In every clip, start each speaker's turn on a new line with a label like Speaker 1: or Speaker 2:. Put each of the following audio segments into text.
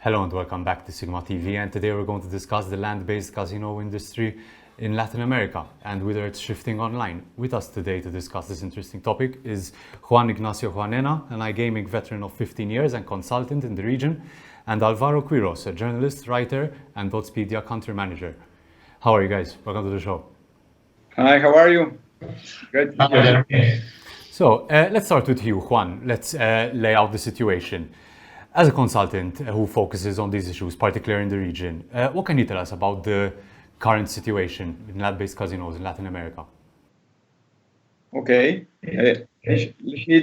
Speaker 1: Hello and welcome back to SiGMA TV, and today we're going to discuss the land-based casino industry in Latin America and whether it's shifting online. With us today to discuss this interesting topic is Juan Ignacio Juanena, an iGaming veteran of 15 years and consultant in the region, and Alvaro Quiros, a journalist, writer, and Oddspedia country manager. How are you guys? Welcome to the show.
Speaker 2: Hi, how are you? Good.
Speaker 1: So let's start with you, Juan. Let's lay out the situation. As a consultant who focuses on these issues, particularly in the region, what can you tell us about the current situation in land-based casinos in Latin America?
Speaker 2: Okay. Let's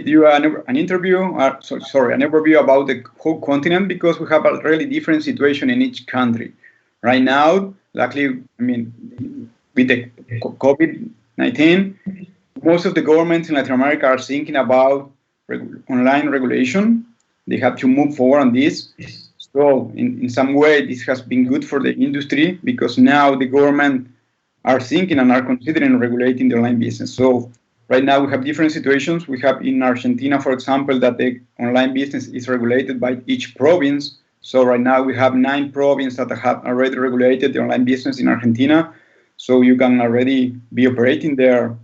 Speaker 2: do an interview, an overview about the whole continent, because we have a really different situation in each country. Right now, luckily, with the COVID-19, most of the governments in Latin America are thinking about online regulation. They have to move forward on this. So in some way, this has been good for the industry because now the government are thinking and are considering regulating the online business. So right now we have different situations. We have in Argentina, for example, that the online business is regulated by each province. So right now we have 9 provinces that have already regulated the online business in Argentina. So you can already be operating there.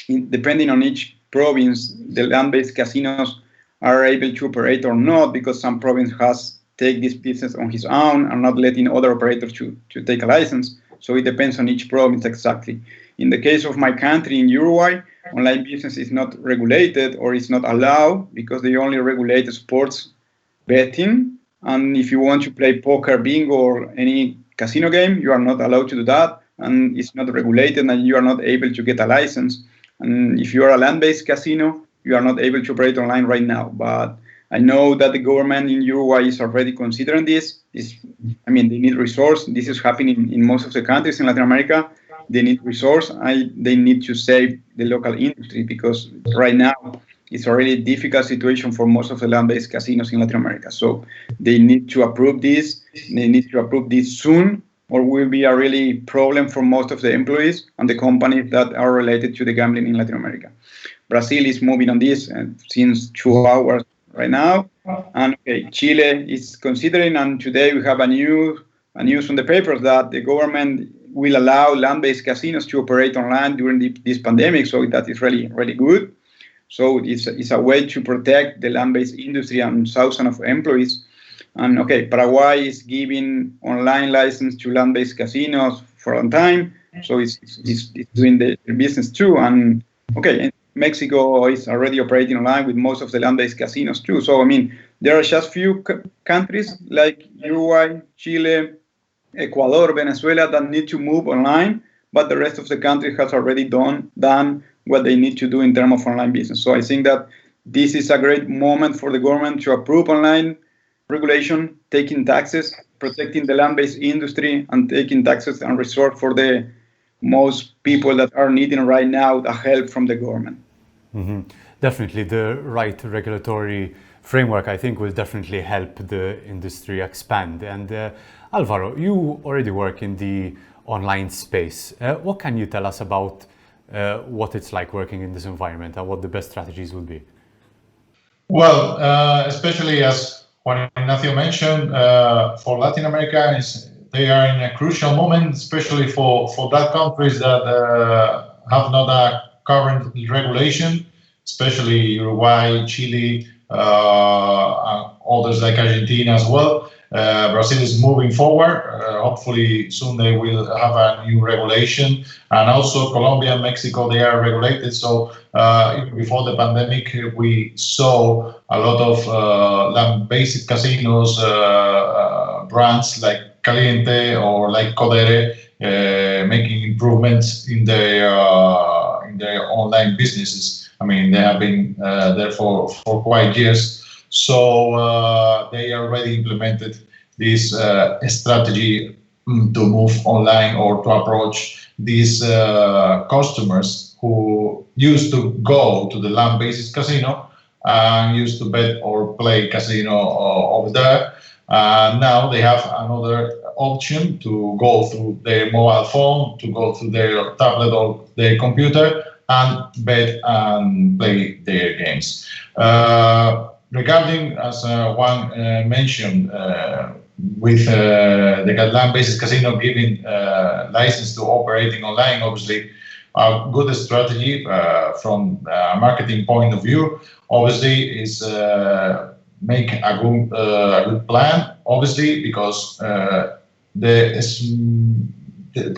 Speaker 2: Depending on each province, the land-based casinos are able to operate or not, because some province has take this business on his own and not letting other operators to take a license. So it depends on each province exactly. In the case of my country, in Uruguay, online business is not regulated or is not allowed because they only regulate sports betting. And if you want to play poker, bingo, or any casino game, you are not allowed to do that. And it's not regulated and you are not able to get a license. And if you are a land-based casino, you are not able to operate online right now. But I know that the government in Uruguay is already considering this. They need resource. This is happening in most of the countries in Latin America. They need resource. They need to save the local industry because right now it's a really difficult situation for most of the land-based casinos in Latin America. So they need to approve this. They need to approve this soon, or will be a really problem for most of the employees and the companies that are related to the gambling in Latin America. Brazil is moving on this since 2 hours right now. And Chile is considering, and today we have a news on the papers that the government will allow land-based casinos to operate online during this pandemic. So that is really, really good. So it's a way to protect the land-based industry and thousands of employees. And Paraguay is giving online license to land-based casinos for a long time. So it's doing the business too. And Mexico is already operating online with most of the land-based casinos too. So, there are just few countries like Uruguay, Chile, Ecuador, Venezuela that need to move online, but the rest of the country has already done what they need to do in terms of online business. So I think that this is a great moment for the government to approve online regulation, taking taxes, protecting the land-based industry, and taking taxes and resource for the most people that are needing right now the help from the government.
Speaker 1: Mm-hmm. Definitely, the right regulatory framework, I think, will definitely help the industry expand. And Alvaro, you already work in the online space. What can you tell us about what it's like working in this environment and what the best strategies would be?
Speaker 3: Well, especially as Juan Ignacio mentioned, for Latin America, they are in a crucial moment, especially for that countries that have not a current regulation, especially Uruguay, Chile, and others like Argentina as well. Brazil is moving forward. Hopefully soon they will have a new regulation. And also Colombia and Mexico, they are regulated. So even before the pandemic, we saw a lot of land-based casinos, brands like Caliente or like Codere, making improvements in their online businesses. They have been there for quite years. So they already implemented this strategy to move online or to approach these customers who used to go to the land-based casino and used to bet or play casino over there. Now they have another option to go through their mobile phone, to go through their tablet or their computer and bet and play their games. Regarding, as Juan mentioned, with the LatAm-based casino giving license to operating online, obviously, a good strategy from a marketing point of view, obviously, is make a good plan, obviously, because the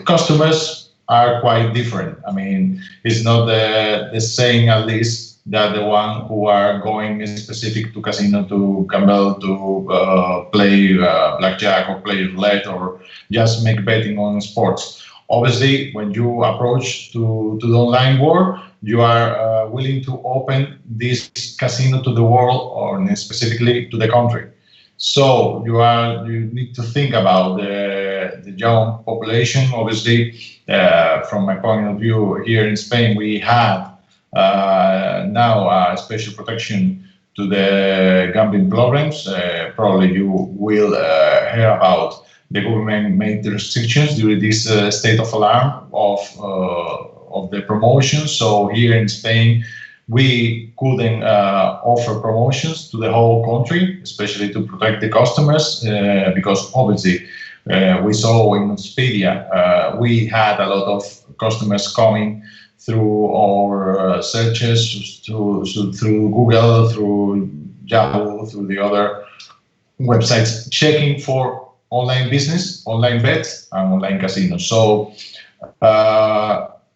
Speaker 3: customers are quite different. I mean, it's not the same, at least, that the one who are going specific to casino to gamble, to play blackjack or play roulette or just make betting on sports. Obviously, when you approach to the online world, you are willing to open this casino to the world or specifically to the country. So you need to think about the young population. Obviously, from my point of view, here in Spain, we have now a special protection to the gambling programs. Probably you will hear about the government made the restrictions during this state of alarm of the promotion. So here in Spain, we couldn't offer promotions to the whole country, especially to protect the customers, because obviously we saw in Oddspedia, we had a lot of customers coming through our searches, through Google, through Yahoo, through the other websites, checking for online business, online bets, and online casinos. So,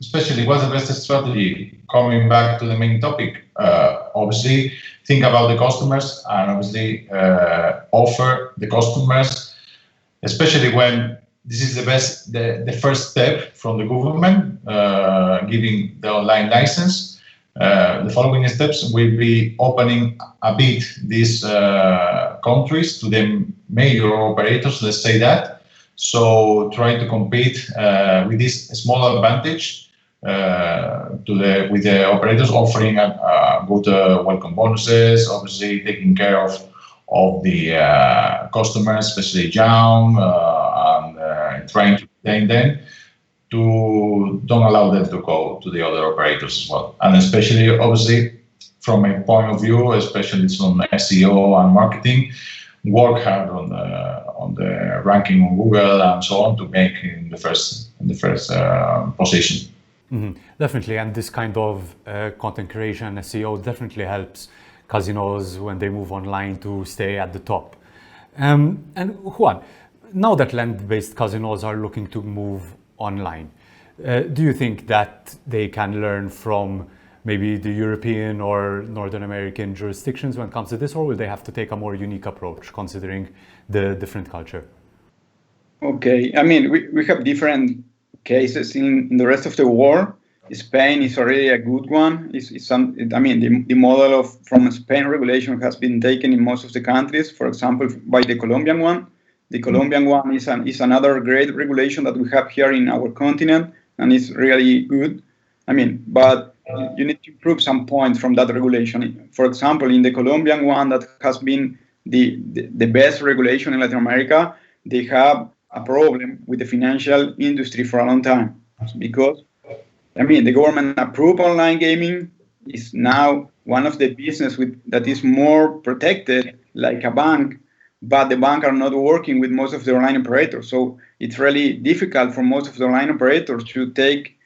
Speaker 3: especially what's the best strategy? Coming back to the main topic, obviously think about the customers and obviously offer the customers, especially when this is the first step from the government giving the online license. The following steps will be opening a bit these countries to the major operators, let's say that. So trying to compete with this small advantage with the operators offering a good welcome bonuses, obviously taking care of the customers, especially young, and trying to retain them, to don't allow them to go to the other operators as well. And especially, obviously, from my point of view, especially from SEO and marketing, work hard on the ranking on Google and so on to make in the first position.
Speaker 1: Mm-hmm. Definitely, and this kind of content creation, SEO, definitely helps casinos when they move online to stay at the top. And Juan, now that land-based casinos are looking to move online, do you think that they can learn from maybe the European or Northern American jurisdictions when it comes to this, or will they have to take a more unique approach considering the different culture?
Speaker 2: Okay, I mean, we have different cases in the rest of the world. Spain is already a good one. The model from Spain regulation has been taken in most of the countries, for example, by the Colombian one. The Colombian one is another great regulation that we have here in our continent, and it's really good. But you need to improve some points from that regulation. For example, in the Colombian one that has been the best regulation in Latin America, they have a problem with the financial industry for a long time, because the government approved online gaming is now one of the business that is more protected, like a bank, but the bank are not working with most of the online operators. So it's really difficult for most of the online operators to take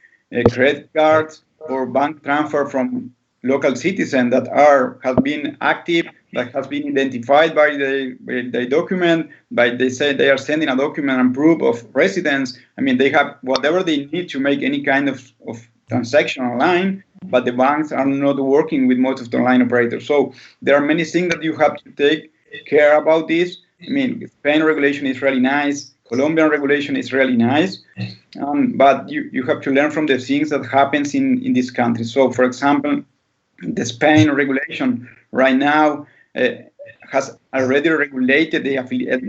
Speaker 2: credit cards or bank transfer from local citizens that have been active, that has been identified by the document, they say they are sending a document and proof of residence. They have whatever they need to make any kind of transaction online, but the banks are not working with most of the online operators. So there are many things that you have to take care about this. Spain regulation is really nice. Colombian regulation is really nice, but you have to learn from the things that happens in this country. So, for example, the Spain regulation right now has already regulated the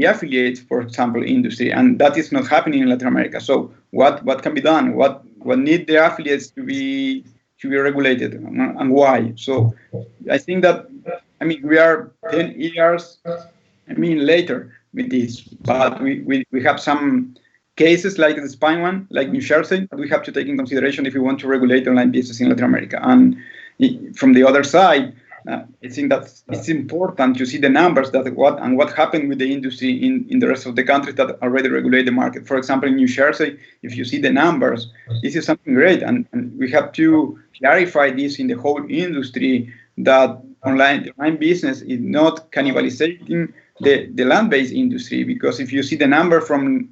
Speaker 2: affiliates, for example, industry, and that is not happening in Latin America. So, what can be done? What need the affiliates to be regulated, and why? So, I think that we are 10 years later with this, but we have some cases like the Spain one, like New Jersey, that we have to take in consideration if we want to regulate online business in Latin America. And from the other side, I think that it's important to see the numbers that what happened with the industry in the rest of the countries that already regulate the market. For example, in New Jersey, if you see the numbers, this is something great, and we have to clarify this in the whole industry that the online business is not cannibalizing the land-based industry, because if you see the number from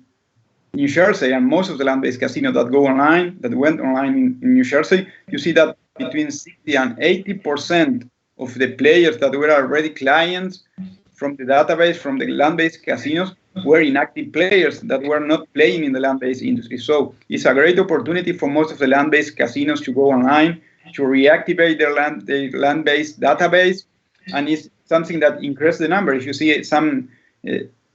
Speaker 2: New Jersey and most of the land-based casinos that went online in New Jersey, you see that between 60 and 80% of the players that were already clients from the database, from the land-based casinos, were inactive players that were not playing in the land-based industry. So it's a great opportunity for most of the land-based casinos to go online, to reactivate their land-based database, and it's something that increases the number. If you see some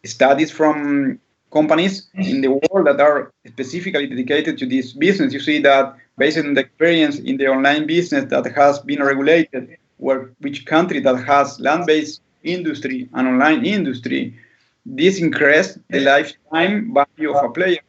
Speaker 2: studies from companies in the world that are specifically dedicated to this business, you see that based on the experience in the online business that has been regulated, which country that has land-based industry and online industry, this increased the lifetime value of a player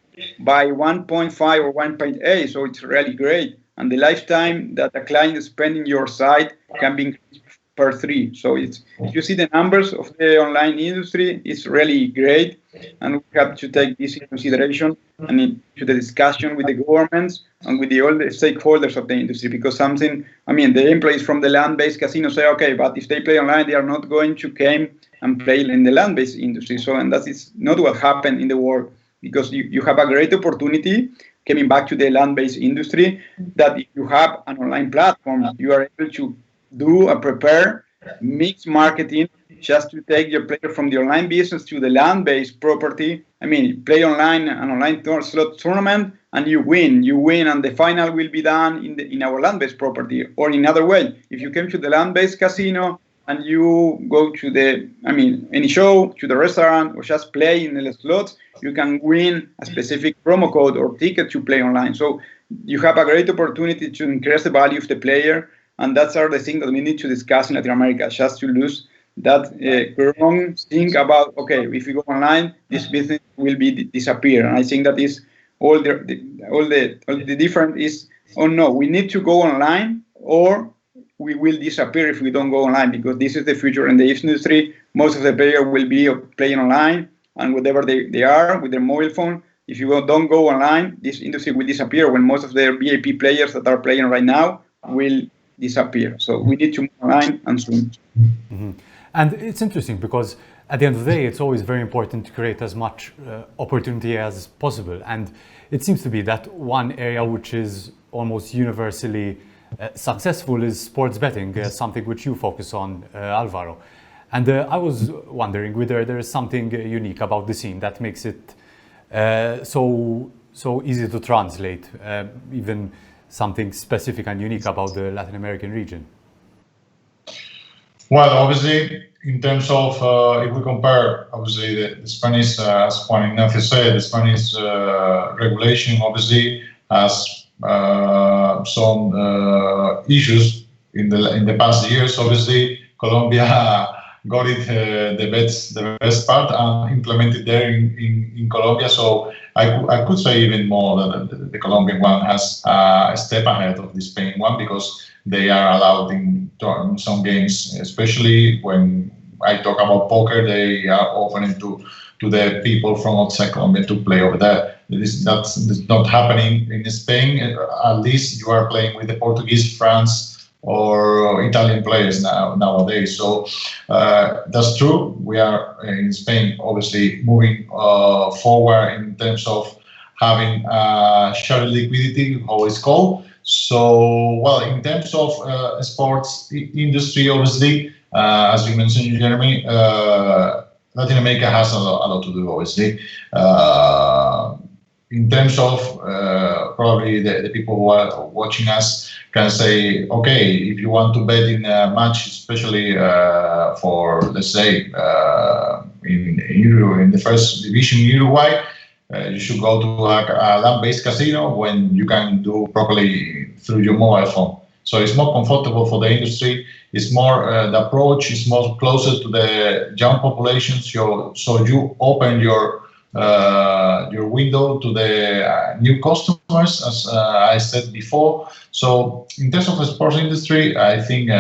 Speaker 2: by 1.5 or 1.8, so it's really great. And the lifetime that a client is spending your site can be increased per 3. So if you see the numbers of the online industry, it's really great, and we have to take this into consideration and into the discussion with the governments and with all the stakeholders of the industry, because the employees from the land-based casino say, okay, but if they play online, they are not going to come and play in the land-based industry. So, and that is not what happened in the world, because you have a great opportunity coming back to the land-based industry, that if you have an online platform, you are able to do a prepare mixed marketing just to take your player from the online business to the land-based property. Play online an online slot tournament and you win, and the final will be done in our land-based property. Or in another way, if you came to the land-based casino and you go to any show, to the restaurant, or just play in the slots, you can win a specific promo code or ticket to play online. So you have a great opportunity to increase the value of the player. And that's the thing that we need to discuss in Latin America, just to lose that wrong thing about, okay, if you go online, this business will disappear. And I think that is all the difference is, oh no, we need to go online or we will disappear if we don't go online, because this is the future in the industry. Most of the players will be playing online, and whatever they are with their mobile phone. If you don't go online, this industry will disappear when most of the VIP players that are playing right now will disappear. So we need to move online and soon.
Speaker 1: Mm-hmm. And it's interesting because at the end of the day, it's always very important to create as much opportunity as possible. And it seems to be that one area which is almost universally successful is sports betting, something which you focus on, Alvaro. And I was wondering whether there is something unique about the scene that makes it so easy to translate, even something specific and unique about the Latin American region.
Speaker 3: Well, obviously, in terms of, if we compare, obviously, the Spanish, as Juan Ignacio said, the Spanish regulation obviously has some issues in the past years. Obviously, Colombia got it the best part and implemented there in Colombia. So I could say even more that the Colombian one has a step ahead of the Spain one, because they are allowed in some games, especially when I talk about poker, they are offering to the people from outside Colombia to play over there. That's not happening in Spain. At least you are playing with the Portuguese, France, or Italian players nowadays. So that's true. We are in Spain, obviously, moving forward in terms of having shared liquidity, how it's called. So, well, in terms of sports industry, obviously, as you mentioned, Jeremy, Latin America has a lot to do, obviously. In terms of probably the people who are watching us can say, okay, if you want to bet in a match, especially for, let's say, in the first division in Uruguay, you should go to a land-based casino when you can do properly through your mobile phone. So it's more comfortable for the industry. It's more, the approach is more closer to the young population. So you open your your window to the new customers, as I said before. So in terms of the sports industry, I think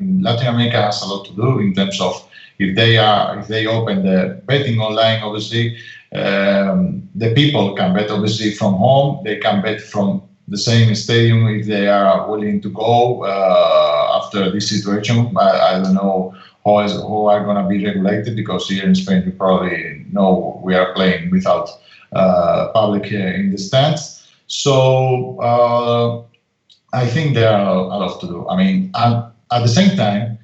Speaker 3: in Latin America has a lot to do in terms of if they open the betting online, obviously the people can bet obviously from home. They can bet from the same stadium if they are willing to go after this situation. I don't know how are going to be regulated, because here in Spain you probably know we are playing without public in the stands. So I think there are a lot to do. I mean, at the same time,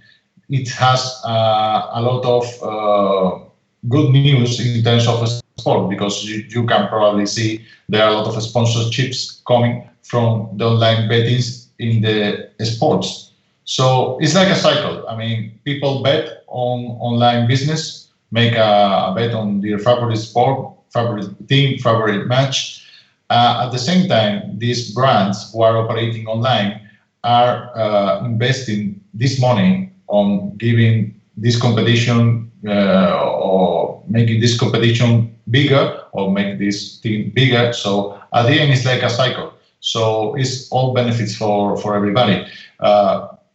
Speaker 3: it has a lot of good news in terms of sport, because you can probably see there are a lot of sponsorships coming from the online bettings in the sports. So it's like a cycle. I mean, people bet on online business, make a bet on their favorite sport, favorite team, favorite match. At the same time, these brands who are operating online are investing this money on giving this competition or making this competition bigger or make this team bigger. So at the end, it's like a cycle. So it's all benefits for everybody.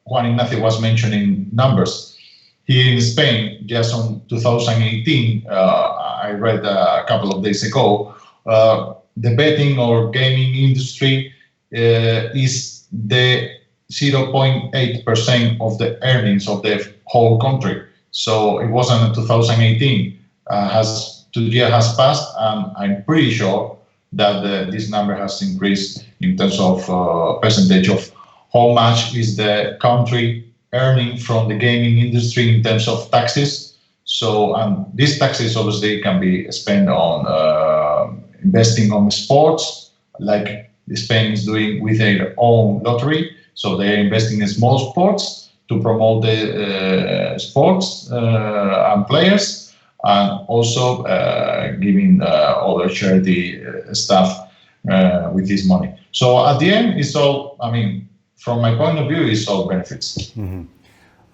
Speaker 3: Juan Ignacio was mentioning numbers. Here in Spain, just on 2018, I read a couple of days ago, the betting or gaming industry is the 0.8% of the earnings of the whole country. So it wasn't in 2018. 2 years has passed, and I'm pretty sure that this number has increased in terms of percentage of how much is the country earning from the gaming industry in terms of taxes. So these taxes obviously can be spent on investing on sports, like Spain is doing with their own lottery. So they're investing in small sports to promote the sports and players, and also giving other charity stuff with this money. So at the end, it's all, I mean, from my point of view, it's all benefits.
Speaker 1: Mm-hmm.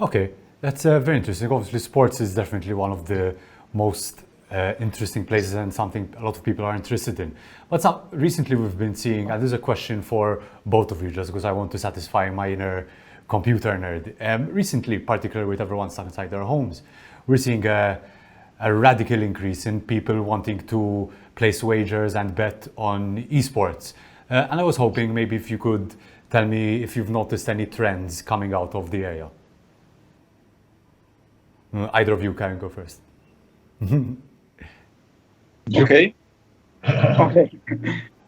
Speaker 1: Okay, that's very interesting. Obviously, sports is definitely one of the most interesting places and something a lot of people are interested in. But recently we've been seeing, and there's a question for both of you, just because I want to satisfy my inner computer nerd. Recently, particularly with everyone stuck inside their homes, we're seeing a radical increase in people wanting to place wagers and bet on esports. And I was hoping maybe if you could tell me if you've noticed any trends coming out of the area. Either of you can go first.
Speaker 2: Okay. Okay.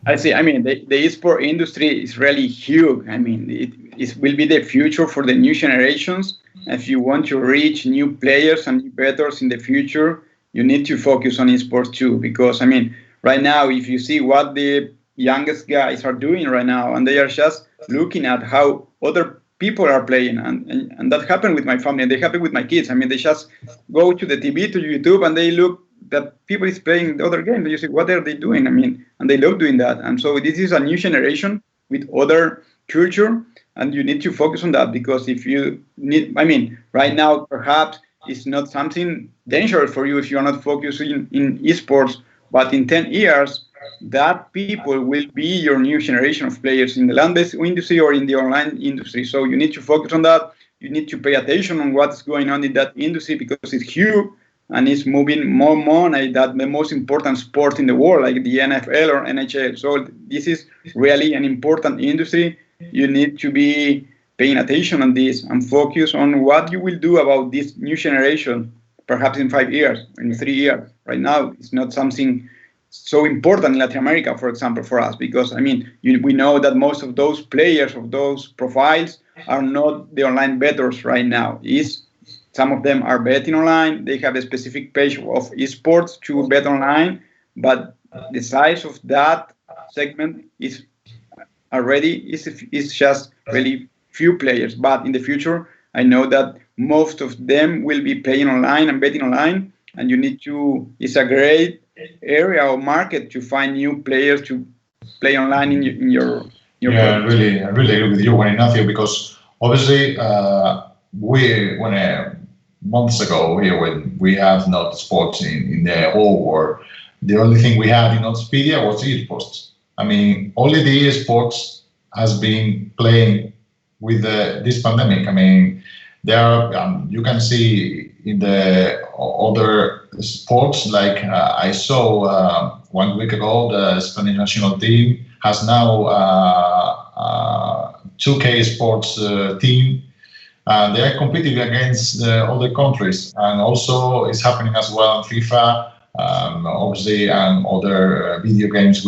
Speaker 2: I see. I mean, the esport industry is really huge. I mean, it will be the future for the new generations. If you want to reach new players and new bettors in the future, you need to focus on esports too. Because, I mean, right now, if you see what the youngest guys are doing right now, and they are just looking at how other people are playing, and that happened with my family, and they happen with my kids. I mean, they just go to the TV, to YouTube, and they look that people is playing the other game. You say, what are they doing? I mean, and they love doing that. And so this is a new generation with other culture, and you need to focus on that, because if you need, I mean, right now, perhaps it's not something dangerous for you if you're not focusing in esports, but in 10 years, that people will be your new generation of players in the land-based industry or in the online industry. So you need to focus on that. You need to pay attention on what's going on in that industry, because it's huge and it's moving more money than the most important sport in the world, like the NFL or NHL. So this is really an important industry. You need to be paying attention on this and focus on what you will do about this new generation, perhaps in 5 years, in 3 years. Right now, it's not something so important in Latin America, for example, for us, because, I mean, we know that most of those players, of those profiles, are not the online bettors right now. Some of them are betting online. They have a specific page of esports to bet online, but the size of that segment is just really few players. But in the future, I know that most of them will be playing online and betting online, and it's a great area or market to find new players to play online in your
Speaker 3: yeah, I really agree with you, Juan Ignacio, because obviously months ago, when we have not sports in the whole world, the only thing we had in Oddspedia was esports. I mean, only the esports has been playing with this pandemic. I mean, there are, you can see in the other sports, like I saw 1 week ago, the Spanish national team has now 2K sports team. They are competing against other countries, and also it's happening as well in FIFA, obviously, and other video games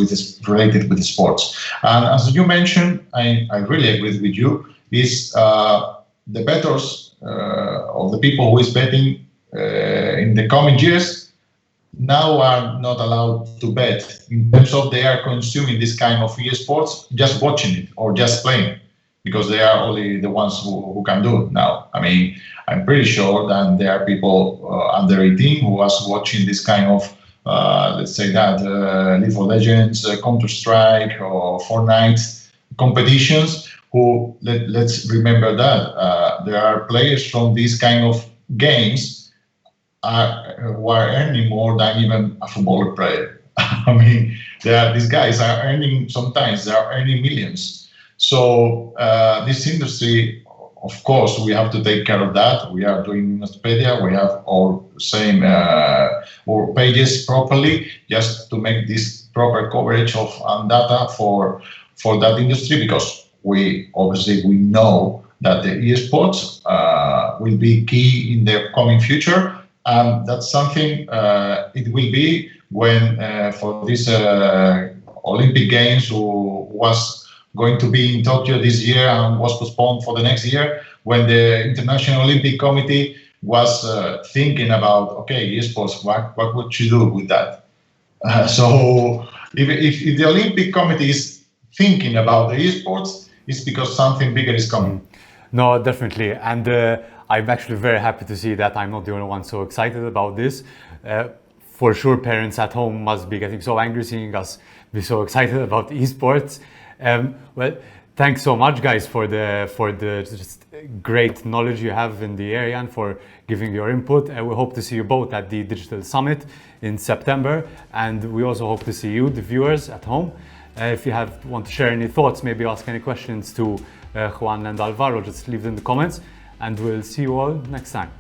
Speaker 3: related with sports. And as you mentioned, I really agree with you, is the bettors of the people who is betting in the coming years now are not allowed to bet in terms of they are consuming this kind of esports, just watching it or just playing, because they are only the ones who can do it now. I mean, I'm pretty sure that there are people under 18 who was watching this kind of, let's say that, League of Legends, Counter-Strike or Fortnite competitions, who, let's remember that there are players from these kind of games who are earning more than even a footballer player. I mean, these guys are earning, sometimes they are earning millions. So this industry, of course, we have to take care of that. We are doing Oddspedia. We have our same our pages properly, just to make this proper coverage of data for that industry, because we know that the esports will be key in the coming future, and that's something it will be when for this Olympic Games, who was going to be in Tokyo this year and was postponed for the next year, when the International Olympic Committee was thinking about, okay, esports, what would you do with that? So if the Olympic Committee is thinking about the esports, it's because something bigger is coming.
Speaker 1: No, definitely. And I'm actually very happy to see that I'm not the only one so excited about this. For sure, parents at home must be getting so angry seeing us be so excited about esports. Well, thanks so much, guys, for the just great knowledge you have in the area and for giving your input. And we hope to see you both at the Digital Summit in September. And we also hope to see you, the viewers at home. If you want to share any thoughts, maybe ask any questions to Juan and Alvaro, just leave them in the comments. And we'll see you all next time.